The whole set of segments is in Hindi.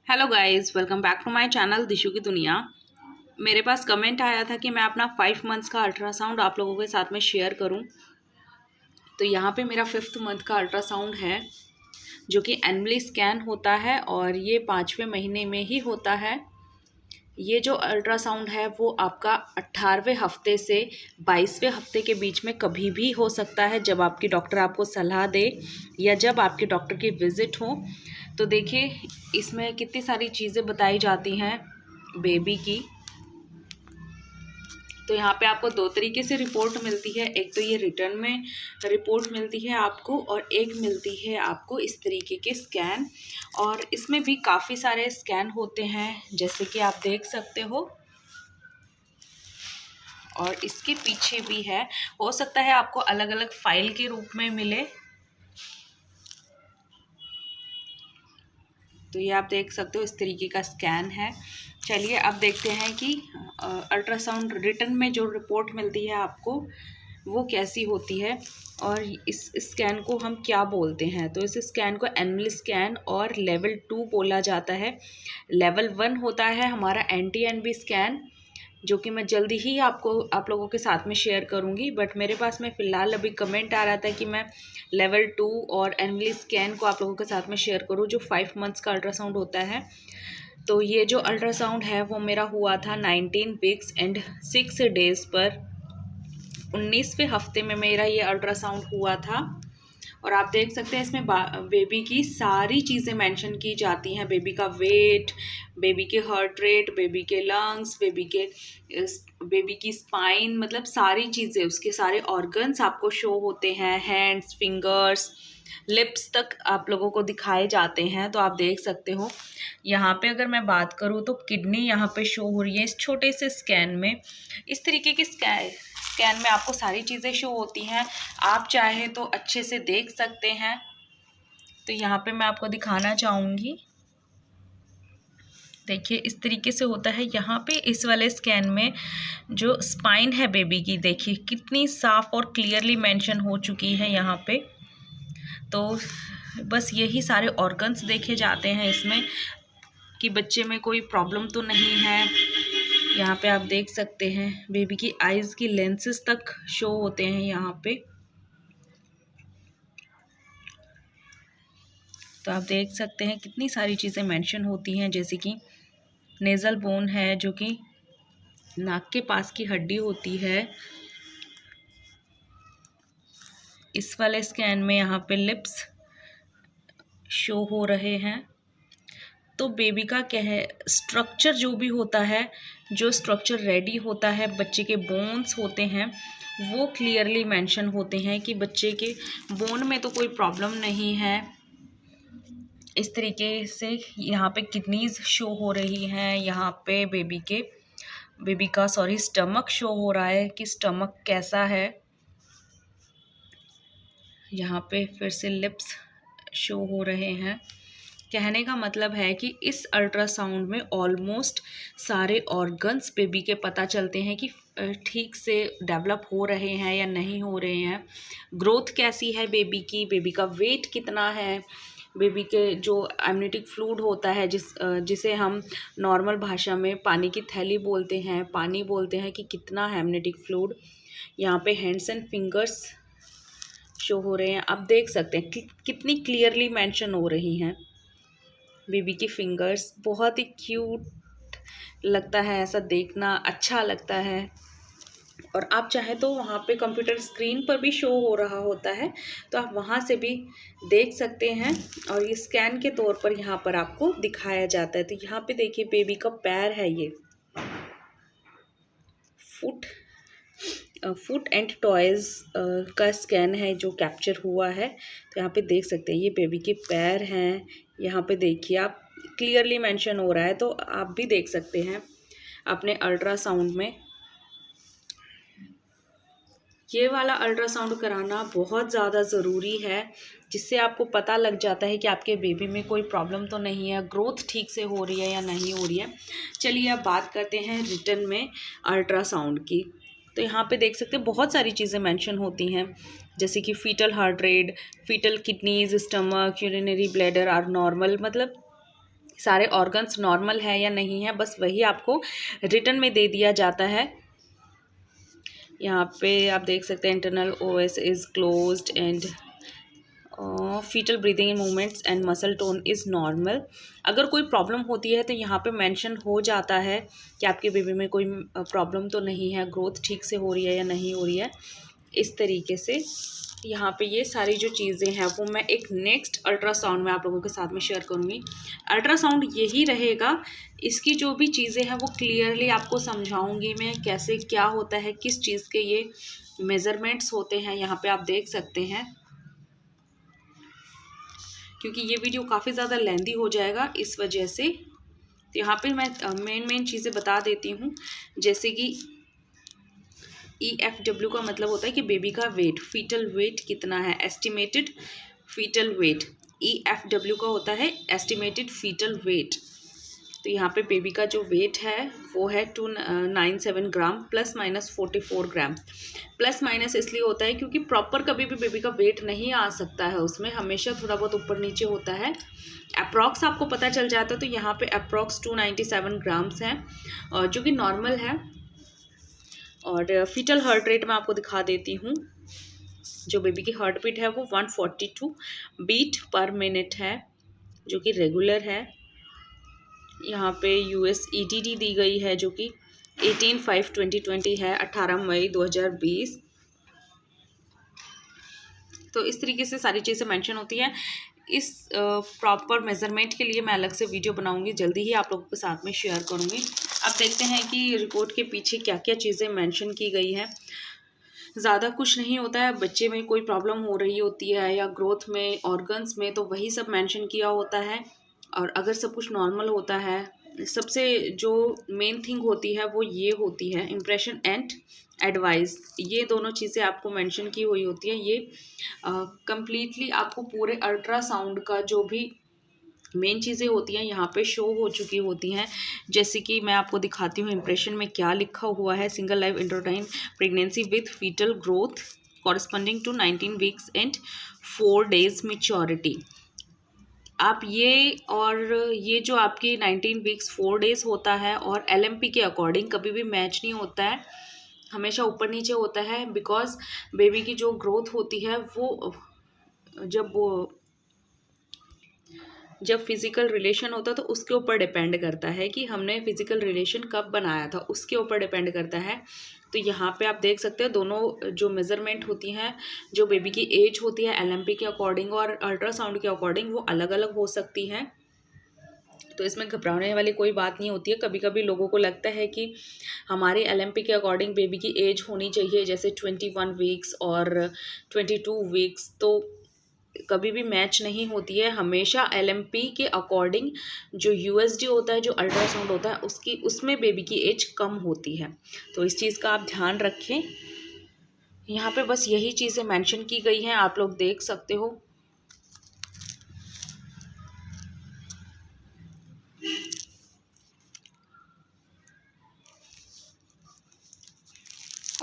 Hello guys, welcome back to my channel Dishu की दुनिया। मेरे पास कमेंट आया था कि मैं अपना 5 मंथ्स का अल्ट्रासाउंड आप लोगों के साथ में शेयर करूं। तो यहाँ पे मेरा 5th मंथ का अल्ट्रासाउंड है जो कि एनुअली स्कैन होता है और ये 5वें महीने में ही होता है। ये जो अल्ट्रासाउंड है वो आपका 18वें हफ्ते से 22वें हफ्ते के बीच में कभी भी हो सकता है, जब आपकी डॉक्टर आपको सलाह दे या जब आपके डॉक्टर की विज़िट हो। तो देखिए इसमें कितनी सारी चीज़ें बताई जाती हैं बेबी की। तो यहाँ पे आपको 2 तरीके से रिपोर्ट मिलती है। एक तो ये रिटर्न में रिपोर्ट मिलती है आपको और एक मिलती है आपको इस तरीके के स्कैन। और इसमें भी काफ़ी सारे स्कैन होते हैं जैसे कि आप देख सकते हो। और इसके पीछे भी है, हो सकता है आपको अलग अलग फाइल के रूप में मिले। तो ये आप देख सकते हो इस तरीके का स्कैन है। चलिए अब देखते हैं कि अल्ट्रासाउंड रिटर्न में जो रिपोर्ट मिलती है आपको वो कैसी होती है और इस स्कैन को हम क्या बोलते हैं। तो इस स्कैन को एनुअल स्कैन और लेवल 2 बोला जाता है। लेवल 1 होता है हमारा NT-NB स्कैन, जो कि मैं जल्दी ही आप लोगों के साथ में शेयर करूंगी। बट मेरे पास में फ़िलहाल अभी कमेंट आ रहा था कि मैं लेवल 2 और एनुअल स्कैन को आप लोगों के साथ में शेयर करूं जो 5 मंथ्स का अल्ट्रासाउंड होता है। तो ये जो अल्ट्रासाउंड है वो मेरा हुआ था 19 वीक्स एंड 6 डेज़ पर। 19वें हफ्ते में मेरा ये अल्ट्रासाउंड हुआ था। और आप देख सकते हैं इसमें बेबी की सारी चीज़ें मेंशन की जाती हैं। बेबी का वेट, बेबी के हार्ट रेट, बेबी के लंग्स, बेबी की स्पाइन, मतलब सारी चीज़ें, उसके सारे ऑर्गन्स आपको शो होते हैं। हैंड्स, फिंगर्स, लिप्स तक आप लोगों को दिखाए जाते हैं। तो आप देख सकते हो यहाँ पे अगर मैं बात करूँ तो किडनी यहाँ पे शो हो रही है इस छोटे से स्कैन में। इस तरीके के स्कैन में आपको सारी चीज़ें शो होती हैं। आप चाहे तो अच्छे से देख सकते हैं। तो यहाँ पे मैं आपको दिखाना चाहूँगी, देखिए इस तरीके से होता है। यहाँ पे इस वाले स्कैन में जो स्पाइन है बेबी की, देखिए कितनी साफ और क्लियरली मेंशन हो चुकी है यहाँ पे। तो बस यही सारे ऑर्गन्स देखे जाते हैं इसमें कि बच्चे में कोई प्रॉब्लम तो नहीं है। यहाँ पे आप देख सकते हैं बेबी की आइज़ की लेंसेस तक शो होते हैं यहाँ पे। तो आप देख सकते हैं कितनी सारी चीज़ें मेंशन होती हैं, जैसे कि नेज़ल बोन है जो कि नाक के पास की हड्डी होती है। इस वाले स्कैन में यहाँ पे लिप्स शो हो रहे हैं। तो बेबी का क्या है, स्ट्रक्चर जो भी होता है, जो स्ट्रक्चर रेडी होता है, बच्चे के बोन्स होते हैं वो क्लियरली मेंशन होते हैं कि बच्चे के बोन में तो कोई प्रॉब्लम नहीं है। इस तरीके से यहाँ पे किडनीज शो हो रही हैं। यहाँ पे बेबी का स्टमक शो हो रहा है कि स्टमक कैसा है। यहाँ पे फिर से लिप्स शो हो रहे हैं। कहने का मतलब है कि इस अल्ट्रासाउंड में ऑलमोस्ट सारे ऑर्गन्स बेबी के पता चलते हैं कि ठीक से डेवलप हो रहे हैं या नहीं हो रहे हैं। ग्रोथ कैसी है बेबी की, बेबी का वेट कितना है, बेबी के जो एमनियोटिक फ्लूइड होता है जिसे हम नॉर्मल भाषा में पानी की थैली बोलते हैं, पानी बोलते हैं, कि कितना है एमनियोटिक फ्लूइड। यहाँ पे हैंड्स एंड फिंगर्स शो हो रहे हैं। आप देख सकते हैं कि कितनी क्लियरली मेंशन हो रही हैं बेबी की फिंगर्स। बहुत ही क्यूट लगता है, ऐसा देखना अच्छा लगता है। और आप चाहे तो वहाँ पे कंप्यूटर स्क्रीन पर भी शो हो रहा होता है, तो आप वहाँ से भी देख सकते हैं। और ये स्कैन के तौर पर यहाँ पर आपको दिखाया जाता है। तो यहाँ पे देखिए बेबी का पैर है, ये फुट एंड टॉयज़ का स्कैन है जो कैप्चर हुआ है। तो यहाँ पे देख सकते हैं ये बेबी के पैर हैं। यहाँ पे देखिए आप क्लियरली मेंशन हो रहा है, तो आप भी देख सकते हैं अपने अल्ट्रासाउंड में। ये वाला अल्ट्रासाउंड कराना बहुत ज़्यादा ज़रूरी है, जिससे आपको पता लग जाता है कि आपके बेबी में कोई प्रॉब्लम तो नहीं है, ग्रोथ ठीक से हो रही है या नहीं हो रही है। चलिए अब बात करते हैं रिटर्न में अल्ट्रासाउंड की। तो यहाँ पे देख सकते हैं बहुत सारी चीज़ें मेंशन होती हैं, जैसे कि fetal heart rate, fetal kidneys, stomach, urinary bladder are normal, मतलब सारे ऑर्गन्स नॉर्मल है या नहीं है, बस वही आपको रिटन में दे दिया जाता है। यहाँ पे आप देख सकते हैं internal OS is closed and fetal breathing in movements and muscle tone is normal. अगर कोई प्रॉब्लम होती है तो यहाँ पे मेंशन हो जाता है कि आपके बेबी में कोई प्रॉब्लम तो नहीं है, ग्रोथ ठीक से हो रही है या नहीं हो रही है। इस तरीके से यहाँ पे ये सारी जो चीज़ें हैं वो मैं एक नेक्स्ट अल्ट्रासाउंड में आप लोगों के साथ में शेयर करूँगी। अल्ट्रासाउंड यही रहेगा, इसकी जो भी चीज़ें हैं वो क्लियरली आपको समझाऊँगी मैं, कैसे क्या होता है, किस चीज़ के ये मेज़रमेंट्स होते हैं। यहाँ पे आप देख सकते हैं, क्योंकि ये वीडियो काफ़ी ज़्यादा लेंदी हो जाएगा इस वजह से। तो यहाँ पे मैं मेन चीज़ें बता देती हूँ, जैसे कि EFW का मतलब होता है कि बेबी का वेट, फीटल वेट कितना है, एस्टिमेटेड फीटल वेट। EFW का होता है एस्टिमेटेड फीटल वेट। तो यहाँ पे बेबी का जो वेट है वो है 297 ग्राम प्लस माइनस 44 ग्राम। प्लस माइनस इसलिए होता है क्योंकि प्रॉपर कभी भी बेबी का वेट नहीं आ सकता है, उसमें हमेशा थोड़ा बहुत ऊपर नीचे होता है। अप्रॉक्स आपको पता चल जाता है, तो यहाँ पे अप्रॉक्स 297 ग्राम्स हैं और जो कि नॉर्मल है। और फीटल हार्ट रेट मैं आपको दिखा देती हूँ। जो बेबी की हार्ट बीट है वो 142 बीट पर मिनट है, जो कि रेगुलर है। यहाँ पे US EDD दी गई है जो कि 18/5/2020 है, 18 मई 2020। तो इस तरीके से सारी चीज़ें मेंशन होती हैं। इस प्रॉपर मेज़रमेंट के लिए मैं अलग से वीडियो बनाऊंगी, जल्दी ही आप लोगों के साथ में शेयर करूंगी। अब देखते हैं कि रिपोर्ट के पीछे क्या क्या चीज़ें मेंशन की गई हैं। ज़्यादा कुछ नहीं होता है, बच्चे में कोई प्रॉब्लम हो रही होती है या ग्रोथ में, ऑर्गन्स में, तो वही सब मेंशन किया होता है। और अगर सब कुछ नॉर्मल होता है, सबसे जो मेन थिंग होती है वो ये होती है इम्प्रेशन एंड एडवाइस। ये दोनों चीज़ें आपको मेंशन की हुई होती है। ये कंप्लीटली आपको पूरे अल्ट्रासाउंड का जो भी मेन चीज़ें होती हैं यहाँ पे शो हो चुकी होती हैं। जैसे कि मैं आपको दिखाती हूँ इम्प्रेशन में क्या लिखा हुआ है। Single live intrauterine pregnancy with fetal growth corresponding to 19 weeks and 4 days maturity. आप ये जो आपकी 19 वीक्स 4 डेज़ होता है और LMP के अकॉर्डिंग कभी भी मैच नहीं होता है, हमेशा ऊपर नीचे होता है। बिकॉज बेबी की जो ग्रोथ होती है वो जब फिज़िकल रिलेशन होता है तो उसके ऊपर डिपेंड करता है कि हमने फिज़िकल रिलेशन कब बनाया था, उसके ऊपर डिपेंड करता है। तो यहाँ पे आप देख सकते हैं दोनों जो मेज़रमेंट होती हैं, जो बेबी की एज होती है LMP के अकॉर्डिंग और अल्ट्रासाउंड के अकॉर्डिंग, वो अलग अलग हो सकती हैं। तो इसमें घबराने वाली कोई बात नहीं होती है। कभी कभी लोगों को लगता है कि हमारे LMP के अकॉर्डिंग बेबी की एज होनी चाहिए जैसे 21 वीक्स और 22 वीक्स, तो कभी भी मैच नहीं होती है। हमेशा LMP के अकॉर्डिंग जो USG होता है, जो अल्ट्रासाउंड होता है, उसमें बेबी की एज कम होती है। तो इस चीज़ का आप ध्यान रखें। यहाँ पे बस यही चीज़ें मेंशन की गई हैं, आप लोग देख सकते हो।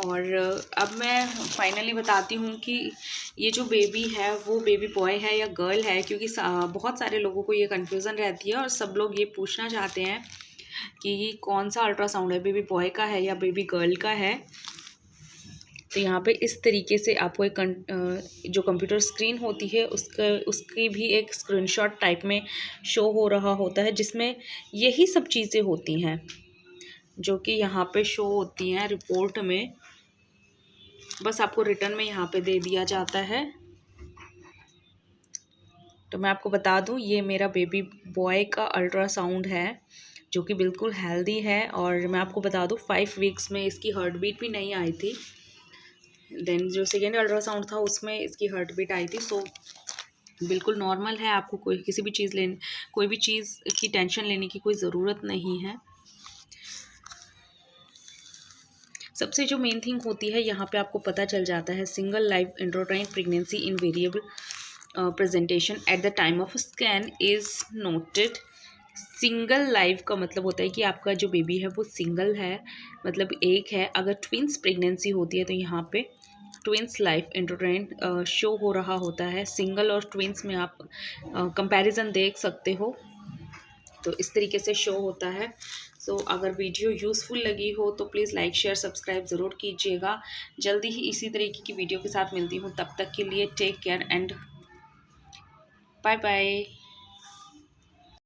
और अब मैं फाइनली बताती हूँ कि ये जो बेबी है वो बेबी बॉय है या गर्ल है, क्योंकि बहुत सारे लोगों को ये कन्फ्यूज़न रहती है और सब लोग ये पूछना चाहते हैं कि कौन सा अल्ट्रासाउंड है, बेबी बॉय का है या बेबी गर्ल का है। तो यहाँ पे इस तरीके से आपको एक जो कंप्यूटर स्क्रीन होती है उसकी भी एक स्क्रीनशॉट टाइप में शो हो रहा होता है, जिसमें यही सब चीज़ें होती हैं जो कि यहाँ पे शो होती हैं रिपोर्ट में। बस आपको रिटर्न में यहाँ पे दे दिया जाता है। तो मैं आपको बता दूँ, ये मेरा बेबी बॉय का अल्ट्रासाउंड है जो कि बिल्कुल हेल्दी है। और मैं आपको बता दूँ 5 वीक्स में इसकी हार्ट बीट भी नहीं आई थी। देन जो सेकेंड अल्ट्रासाउंड था उसमें इसकी हार्ट बीट आई थी। सो बिल्कुल नॉर्मल है, आपको कोई भी चीज़ की टेंशन लेने की कोई ज़रूरत नहीं है। सबसे जो मेन थिंग होती है यहाँ पे आपको पता चल जाता है, single live intrauterine pregnancy in variable presentation at the time of scan is noted. Single live का मतलब होता है कि आपका जो बेबी है वो सिंगल है, मतलब एक है। अगर ट्विंस प्रेगनेंसी होती है तो यहाँ पे ट्विंस लाइफ इंट्राउटेराइन शो हो रहा होता है। सिंगल और ट्विंस में आप कंपैरिजन देख सकते हो। तो इस तरीके से शो होता है। सो अगर वीडियो यूज़फुल लगी हो तो प्लीज़ लाइक शेयर सब्सक्राइब ज़रूर कीजिएगा। जल्दी ही इसी तरीके की वीडियो के साथ मिलती हूँ, तब तक के लिए take care and bye bye.